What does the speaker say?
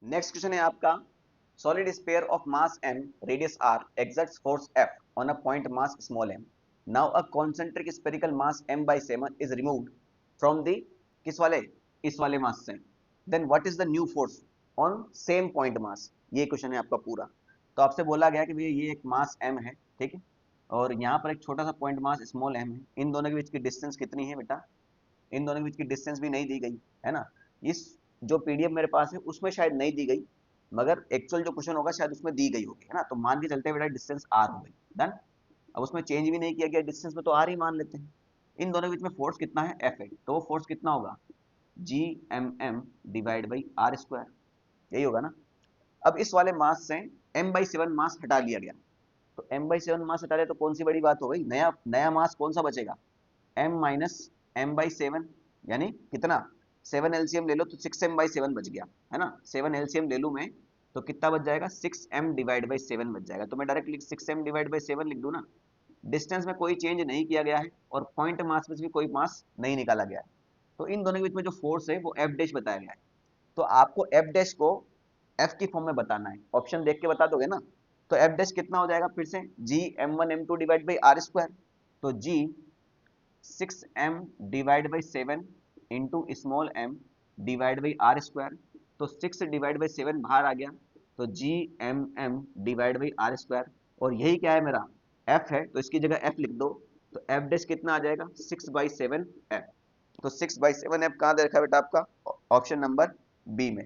Next question है आपका, solid sphere of mass m radius r exerts force F on a point mass small m. Now a concentric spherical mass m by 7 is removed from the किस वाले, इस वाले मास से. Then what is the new force on same point mass? ये question है आपका पूरा. तो आपसे बोला गया कि भैया ये एक मास m है, ठीक है, और यहाँ पर एक छोटा सा पॉइंट मास स्मॉल m है. इन दोनों के बीच की डिस्टेंस कितनी है बेटा? इन दोनों के बीच की डिस्टेंस भी नहीं दी गई है ना. इस जो पीडीएफ मेरे पास है उसमें शायद नहीं दी गई, मगर एक्चुअल जो क्वेश्चन होगा शायद उसमें दी गई होगी, है ना. तो मान के चलते बेटा डिस्टेंस आर हो गई. डन. अब उसमें चेंज भी नहीं किया गया डिस्टेंस में, तो आर ही मान लेते हैं. इन दोनों के बीच में फोर्स कितना है? एफ है. तो वो फोर्स कितना होगा? G M M divide by R square. यही होगा ना. अब इस वाले मास से एम बाई सेवन मास हटा लिया गया. तो एम बाई सेवन मास हटा लिया तो कौन सी बड़ी बात हो गई? नया नया मास कौन सा बचेगा? M minus M by seven, यानी कितना? सेवन एलसीएम ले लो तो सिक्स एम बाई सेवन बच गया, है ना. सेवन एलसीएम ले लूँ मैं तो कितना बच जाएगा? Six M divide by seven बच जाएगा. तो मैं directly six M divide by seven लिख दूँ ना. डिस्टेंस में कोई चेंज नहीं किया गया है और पॉइंट मास में भी कोई मास नहीं निकाला गया है. तो इन दोनों के बीच में जो फोर्स है वो एफ डैश बताया गया है. तो आपको एफ डैश को एफ की फॉर्म में बताना है. ऑप्शन देख के बता दोगे ना. तो एफ डैश कितना हो जाएगा फिर से? G M one M two divide by R square. तो G six M divide by seven into small M divide by R square. तो सिक्स डिवाइड बाई सेवन बाहर आ गया, तो G M M divide by R square. और यही क्या है मेरा? एफ है, तो इसकी जगह एफ लिख दो. तो एफ डैश कितना आ जाएगा? Six by seven F. तो सिक्स बाई सेवन एफ कहाँ दे रखा है बेटा आपका? ऑप्शन नंबर बी में.